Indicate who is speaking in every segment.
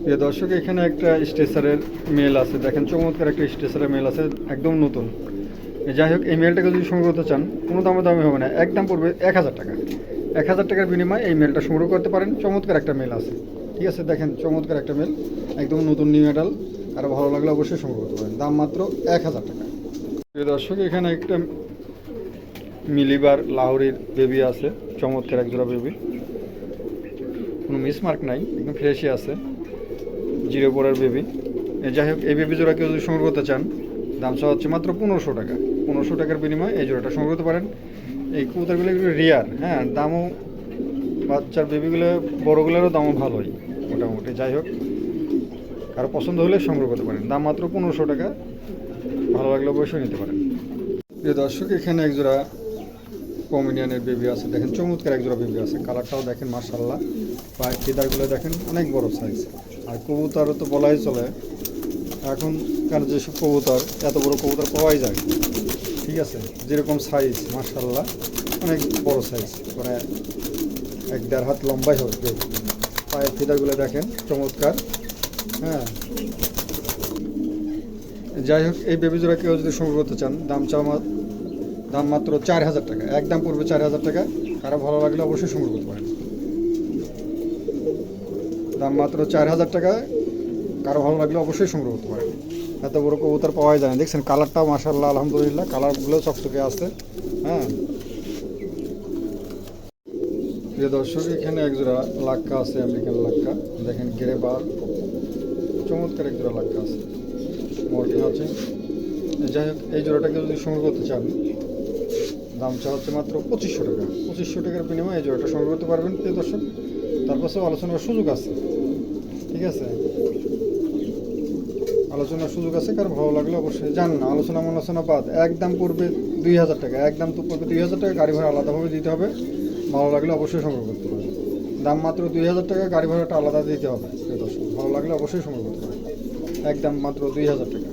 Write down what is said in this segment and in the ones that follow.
Speaker 1: প্রিয় দর্শক, এখানে একটা স্ট্রেসারের মেল আছে। দেখেন চমৎকার একটা স্ট্রেসারের মেল আছে, একদম নতুন। যাই হোক, এই মেলটাকে যদি সংগ্রহ করতে চান কোনো দামি হবে না, একদম পড়বে 1000 টাকা। 1000 টাকার বিনিময়ে এই মেলটা সংগ্রহ করতে পারেন। চমৎকার একটা মেল আছে, ঠিক আছে। দেখেন চমৎকার একটা মেল, একদম নতুন নিউ মেটাল। আর ভালো লাগলে অবশ্যই সংগ্রহ করতে পারেন, দাম মাত্র 1000 টাকা। প্রিয় দর্শক, এখানে একটা মিলিবার লাহোরির বেবি আছে, চমৎকার একজোড়া বেবি, কোনো মিসমার্ক নাই, একদম ফ্রেশই আছে, জিরো পরের বেবি। যাই হোক, এই বেবি জোড়া কেউ যদি সংগ্রহ করতে চান, দাম চাওয়া হচ্ছে মাত্র 1500 টাকা। 1500 টাকার বিনিময়ে এই জোড়াটা সংগ্রহ করতে পারেন। এই কবুতরগুলো একটু রেয়ার, হ্যাঁ, দামও বাচ্চার বেবিগুলো বড়োগুলোরও দামও ভালোই মোটামুটি। যাই হোক, কারো পছন্দ হলে সংগ্রহ করতে পারেন, দাম মাত্র 1500 টাকা। ভালো লাগলে অবশ্যই নিতে পারেন। প্রিয় দর্শক, এখানে একজোড়া কমিডিয়ানের বেবি আছে। দেখেন চমৎকার একজোড়া বেবি আছে, কালারটাও দেখেন মাশাআল্লাহ। পায়ের ফিদারগুলো দেখেন অনেক বড় সাইজ। আর কবুতর তো বলাই চলে, এখনকার যেসব কবুতর, এত বড় কবুতর পাওয়াই যায়, ঠিক আছে। যেরকম সাইজ মাশাআল্লাহ, অনেক বড় সাইজ, মানে 1-1.5 হাত লম্বাই হবে। পায়ের ফিদারগুলো দেখেন চমৎকার, হ্যাঁ। যাই হোক, এই বেবি জোড়া কেউ যদি সংগ্রহ করতে চান, দাম মাত্র 4000 টাকা, একদম পড়বে 4000 টাকা। কারো ভালো লাগলে অবশ্যই সংগ্রহ করতে পারেন, দাম মাত্র 4000 টাকা। কারো ভালো লাগলে অবশ্যই সংগ্রহ করতে পারেন। এত বড় কবুতর পাওয়াই যায় না। দেখছেন কালারটাও মাশাআল্লাহ, আলহামদুলিল্লাহ, কালারগুলো চকচকে আসছে, হ্যাঁ। প্রিয় দর্শক, এখানে একজোড়া লাক্কা আছে, আমেরিকান লাক্কা। দেখেন গেরে বার, চমৎকার একজোড়া লাক্কা আছে, মল্টিং আছে। যাই হোক, এই জোড়াটাকে যদি সংগ্রহ করতে চান, দাম চাওয়া হচ্ছে মাত্র 2500 টাকা। 2500 টাকার বিনিময়ে এই জোড়াটা সংগ্রহ করতে পারবেন প্রিয় দর্শক। তার পাশেও আলোচনার সুযোগ আছে, ঠিক আছে। আলোচনার সুযোগ আছে, কারণ ভালো লাগলে অবশ্যই জান না। আলোচনা বাদ একদম পড়বে 2000 টাকা, একদম তো পড়বে 2000 টাকা। গাড়ি ভাড়া আলাদাভাবে দিতে হবে, ভালো লাগলে অবশ্যই সংগ্রহ করতে পারবেন। দাম মাত্র 2000 টাকা, গাড়ি ভাড়াটা আলাদা দিতে হবে প্রিয় দর্শক। ভালো লাগলে অবশ্যই সংগ্রহ করতে পারবেন, একদম মাত্র 2000 টাকা।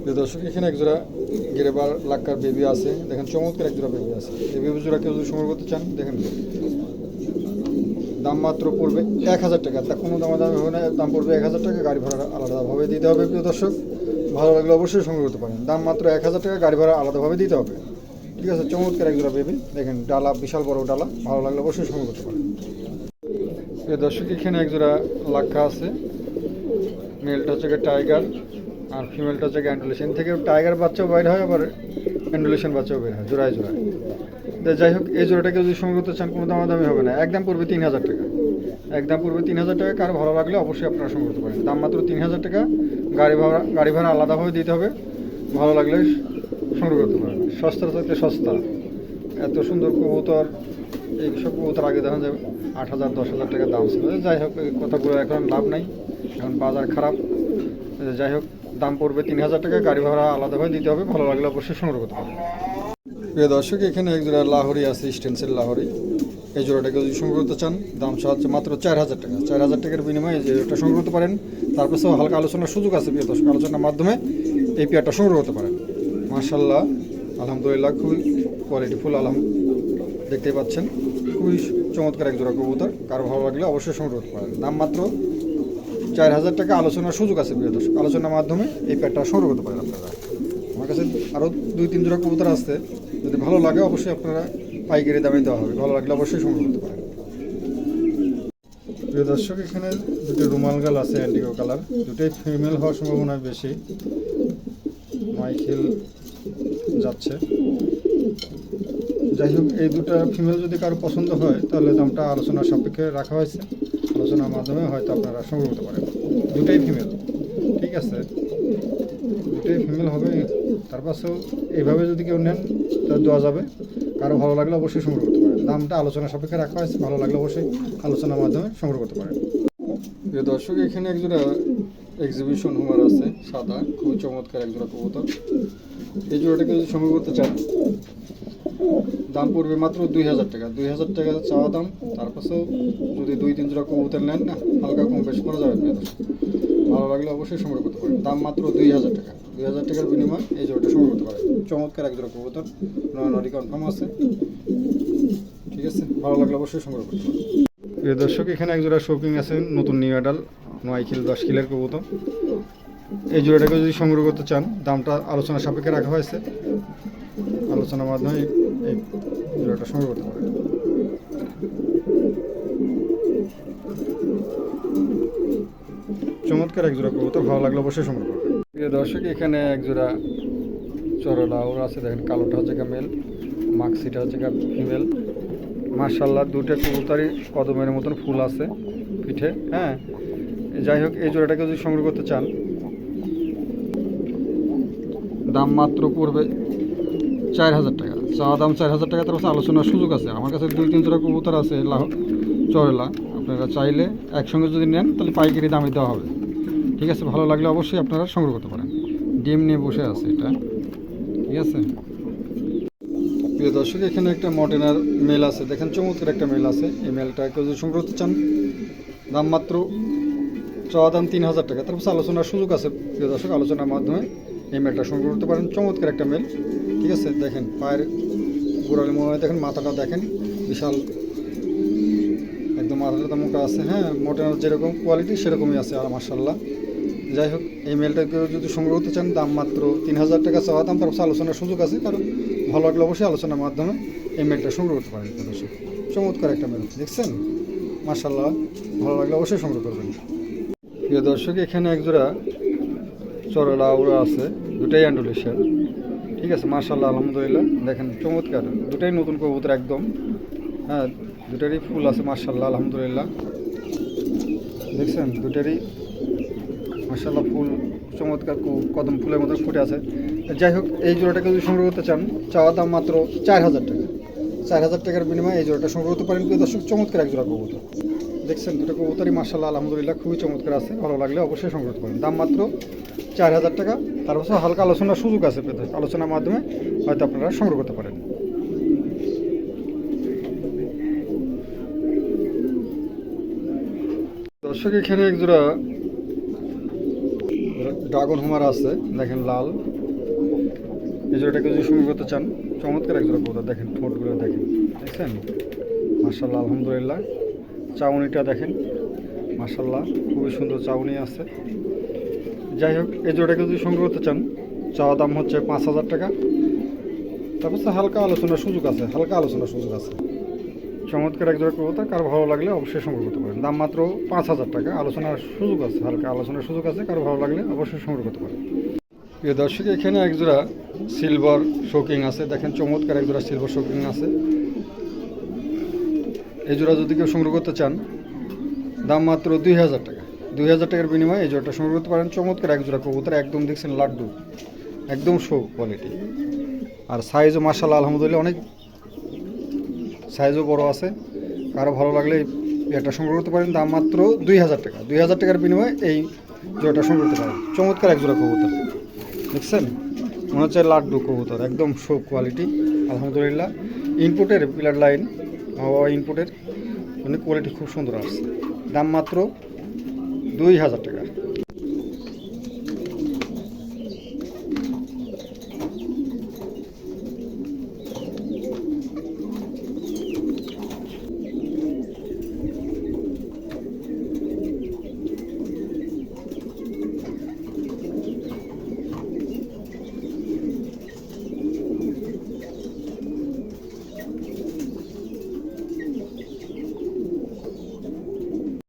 Speaker 1: প্রিয় দর্শক, এখানে একজোড়া গেরেবার লাক্কার বেবি আছে। দেখেন চমৎকার একজোড়া বেবি আছে। এই বেবি জোড়া কেউ যদি সংগ্রহ করতে চান, দেখেন দাম মাত্র পড়বে 1000 টাকা। তা কোনো দামি হবে না, দাম পড়বে 1000 টাকা। গাড়ি ভাড়া আলাদাভাবে দিতে হবে প্রিয় দর্শক। ভালো লাগলে অবশ্যই সংগ্রহ করতে পারেন, দাম মাত্র 1000 টাকা। গাড়ি ভাড়া আলাদাভাবে দিতে হবে, ঠিক আছে। চমৎকার একজোড়া বেবি, দেখেন ডালা বিশাল বড় ডালা। ভালো লাগলে অবশ্যই সংগ্রহ করতে পারেন। প্রিয় দর্শক, এখানে একজোড়া লাক্কা আছে। মেলটা হচ্ছে টাইগার, আর ফিমেলটা হচ্ছে অ্যান্ডুলেশন। থেকে টাইগার বাচ্চাও বের হয়, আবার অ্যান্ডুলেশন বাচ্চাও বের হয়, জোড়ায় জোড়ায়। যাই হোক, এই জোড়াটাকে যদি সংগ্রহ করতে চান, কোনো দামি হবে না, একদম পড়বে 3000 টাকা। একদম পড়বে 3000 টাকা। কারো ভালো লাগলে অবশ্যই আপনারা সংগ্রহ করতে পারেন, দাম মাত্র 3000 টাকা। গাড়ি ভাড়া আলাদাভাবে দিতে হবে, ভালো লাগলে সংগ্রহ করতে পারেন। সস্তার চাইতে সস্তা, এত সুন্দর কবুতর। এইসব কবুতর আগে দেখা যায় 8000 10,000 টাকা দাম ছিল। যাই হোক, এই কথাগুলো এখন লাভ নাই, এখন বাজার খারাপ। যাই হোক, দাম পড়বে 3000 টাকা। গাড়ি ভাড়া আলাদাভাবে দিতে হবে, ভালো লাগলে অবশ্যই সংগ্রহ করতে পারেন। প্রিয় দর্শক, এখানে এক জোড়া লাহোরি আছে, স্টেন্সেল লাহোরি। এই জোড়াটাকে যদি সংগ্রহ করতে চান, দাম হচ্ছে মাত্র 4000 টাকা। 4000 টাকার বিনিময়ে এই জোড়াটা সংগ্রহ করতে পারেন। তারপরেও হালকা আলোচনার সুযোগ আছে প্রিয় দর্শক, আলোচনার মাধ্যমে এই পেয়ারটা সংগ্রহ করতে পারেন। মাশাআল্লাহ, আলহামদুলিল্লাহ, খুবই কোয়ালিটিফুল। দেখতেই পাচ্ছেন, খুবই চমৎকার এক জোড়া কবুতর। কারো ভালো লাগলে অবশ্যই সংগ্রহ করতে পারেন, দাম মাত্র 4000 টাকা। আলোচনার সুযোগ আছে প্রিয় দর্শক, আলোচনার মাধ্যমে এই পেয়ারটা সংগ্রহ করতে পারেন আপনারা। আমার কাছে আরও 2-3 জোড়া কবুতর আসছে, যদি ভালো লাগে অবশ্যই আপনারা পাইকারি দামে দেওয়া হবে, ভালো লাগলে অবশ্যই সংগ্রহ করতে পারেন। প্রিয় দর্শক, এখানে দুটো রুমাল গাল আছে, অ্যান্টিগো কালার। দুটোই ফিমেল হওয়ার সম্ভাবনা বেশি, মাইকেল যাচ্ছে। যাই হোক, এই দুটো ফিমেল যদি কারো পছন্দ হয়, তাহলে দামটা আলোচনার সাপেক্ষে রাখা হয়েছে, আলোচনার মাধ্যমে হয়তো আপনারা সংগ্রহ করতে পারেন। দুটোই ফিমেল, ঠিক আছে, দুটোই ফিমেল হবে। তার পাশেও এইভাবে যদি কেউ নেন, তা দেওয়া যাবে। কারো ভালো লাগলে অবশ্যই সংগ্রহ করতে পারেন, দামটা আলোচনার সাপেক্ষে রাখা হয়েছে, ভালো লাগলে অবশ্যই আলোচনার মাধ্যমে সংগ্রহ করতে পারেন। প্রিয় দর্শক, এখানে একজোড়া এক্সিবিশন হুমার আছে, সাদা, খুবই চমৎকার একজোড়া কবুতর। এই জোড়াটাকে যদি সংগ্রহ করতে চান, দাম পড়বে মাত্র 2000 টাকা। 2000 টাকা চাওয়া দাম। তার পাশেও যদি 2-3 জোড়া কবুতর নেন না, হালকা কম বেশ করা যাবে প্রিয় দর্শক। ভালো লাগলে অবশ্যই সংগ্রহ করতে পারেন, দাম মাত্র 2000 টাকা। 2000 টাকার বিনিময়ে এই জোড়াটা সংগ্রহ করতে পারেন। চমৎকার এক জোড়া কবুতর, নরি কনফার্ম আছে, ঠিক ঠিক আছে, ভালো লাগলে অবশ্যই সংগ্রহ করতে পারেন। প্রিয় দর্শক, এখানে এক জোড়া শৌকিং আছে, নতুন নিউ অ্যাডাল 9 কিলো 10 কিলোর কবুতর। এই জোড়াটাকে যদি সংগ্রহ করতে চান, দামটা আলোচনা সাপেক্ষে রাখা হয়েছে, আলোচনার মাধ্যমে এই জোড়াটা সংগ্রহ করতে পারেন। চমৎকার এক জোড়া কবুতর, ভালো লাগলে অবশ্যই সংগ্রহ করবেন। প্রিয় দর্শক, এখানে এক জোড়া চরলা ওর আছে, দেখেন কালোটা হচ্ছে মেল, মাক্সিটা হচ্ছে ফিমেল। মার্শাল্লাহ, দুটো কবুতরই কদমের মতন ফুল আছে পিঠে। হ্যাঁ, যাই হোক, এই জোড়াটাকে যদি সংগ্রহ করতে চান, দাম মাত্র পড়বে 4000 টাকা। চাওয়া দাম 4000 টাকা, তার পাশে আলোচনার সুযোগ আছে। আমার কাছে 2-3 জোড়া কবুতর আছে চরেলা, আপনারা চাইলে একসঙ্গে যদি নেন তাহলে পাইকারি দামে দেওয়া হবে। ঠিক আছে, ভালো লাগলে অবশ্যই আপনারা সংগ্রহ করতে পারেন। ডিম নিয়ে বসে আছে এটা, ঠিক আছে। প্রিয় দর্শক, এখানে একটা মডেনার মেল আছে, দেখেন চমৎকার একটা মেল আছে। এই মেলটাকে যদি সংগ্রহ করতে চান, দাম মাত্র চাওয়া দাম 3000 টাকা, তারপর আলোচনার সুযোগ আছে। প্রিয় দর্শক, আলোচনার মাধ্যমে এই মেলটা সংগ্রহ করতে পারেন। চমৎকার একটা মেল, ঠিক আছে। দেখেন পায়ের গোড়ালি মনে দেখেন, মাথাটা দেখেন বিশাল, একদম মাথাটা মোটা আছে। হ্যাঁ, মডেনার যেরকম কোয়ালিটি সেরকমই আছে, আর মার্শাল্লাহ। যাই হোক, এই মেলটাকে যদি সংগ্রহ করতে চান, দাম মাত্র 3000 টাকা চাওয়া দাম, তারপর আলোচনার সুযোগ আছে। কারণ ভালো লাগলে অবশ্যই আলোচনার মাধ্যমে এই মেলটা সংগ্রহ করতে পারেন। দর্শক, চমৎকার একটা মেল দেখছেন, মার্শাল্লাহ, ভালো লাগলে অবশ্যই সংগ্রহ করবেন। প্রিয় দর্শক, এখানে একজোড়া চরলা ওরা আছে, দুটাই অ্যান্ডোলেশিয়ার, ঠিক আছে। মার্শাল্লাহ, আলহামদুলিল্লাহ, দেখেন চমৎকার, দুটাই নতুন কবুতর একদম। হ্যাঁ, দুটারই ফুল আছে, মার্শাল্লাহ, আলহামদুলিল্লাহ, দেখছেন দুটারই মার্শাল্লাহ ফুল, চমৎকার কদম ফুলের মতো ফুটে আছে। যাই হোক, এই জোড়াটাকে যদি সংগ্রহ করতে চান, চাওয়া দাম মাত্র 4000 টাকা। 4000 টাকার বিনিময়ে এই জোড়াটা সংগ্রহ করতে পারেন। প্রিয় দর্শক, চমৎকার এক জোড়া কবুতর দেখছেন, দুটো কবুতরই মার্শাল্লাহ, আলহামদুলিল্লাহ, খুবই চমৎকার আছে। ভালো লাগলে অবশ্যই সংগ্রহ করতে পারেন। দাম মাত্র 4000 টাকা, তার পাশে হালকা আলোচনার সুযোগ আছে। আলোচনার মাধ্যমে হয়তো আপনারা সংগ্রহ করতে পারেন। দর্শক, এখানে এক জোড়া ড্রাগন হুমার আছে, দেখেন লাল। এই জোড়াটাকে যদি সংগ্রহ করতে চান, চমৎকার এক জোড়া কবুতর, দেখেন ঠোঁটগুলো দেখেন, দেখছেন মার্শাল্লাহ, আলহামদুলিল্লাহ। চাউনিটা দেখেন, মার্শাল্লাহ, খুবই সুন্দর চাউনি আছে। যাই হোক, এই জোড়াটাকে যদি সংগ্রহ করতে চান, চাওয়া দাম হচ্ছে 5000 টাকা, তারপর হালকা আলোচনার সুযোগ আছে, হালকা আলোচনার সুযোগ আছে। চমৎকার এক জোড়া কবুতর, কারো ভালো লাগলে অবশ্যই সংগ্রহ করতে পারেন। দাম মাত্র 5000 টাকা, আলোচনার সুযোগ আছে, হালকা আলোচনার সুযোগ আছে, কারো ভালো লাগলে অবশ্যই সংগ্রহ করতে পারেন। প্রিয় দর্শক, এখানে এক জোড়া সিলভার শোকিং আছে, দেখেন চমৎকার এক জোড়া সিলভার শোকিং আছে। এই জোড়া যদি কেউ সংগ্রহ করতে চান, দাম মাত্র 2000 টাকা। 2000 টাকার বিনিময়ে এই জোড়াটা সংগ্রহ করতে পারেন। চমৎকার এক জোড়া কবুতর, একদম দেখছেন লাড্ডু, একদম শো কোয়ালিটি, আর সাইজও মার্শাল্লাহ, আলহামদুলিল্লাহ, অনেক সাইজও বড় আছে। কারো ভালো লাগলে এটা সংগ্রহ করতে পারেন। দাম মাত্র 2000 টাকা। 2000 টাকার বিনিময়ে এই জোড়াটা সংগ্রহ করতে পারেন। চমৎকার এক জোড়া কবুতর দেখছেন, মনে হচ্ছে লাড্ডু কবুতর, একদম শো কোয়ালিটি, আলহামদুলিল্লাহ। ইনপুটের পিলার লাইন, ইনপুটের মানে কোয়ালিটি খুব সুন্দর আসছে। দাম মাত্র 2000 টাকা।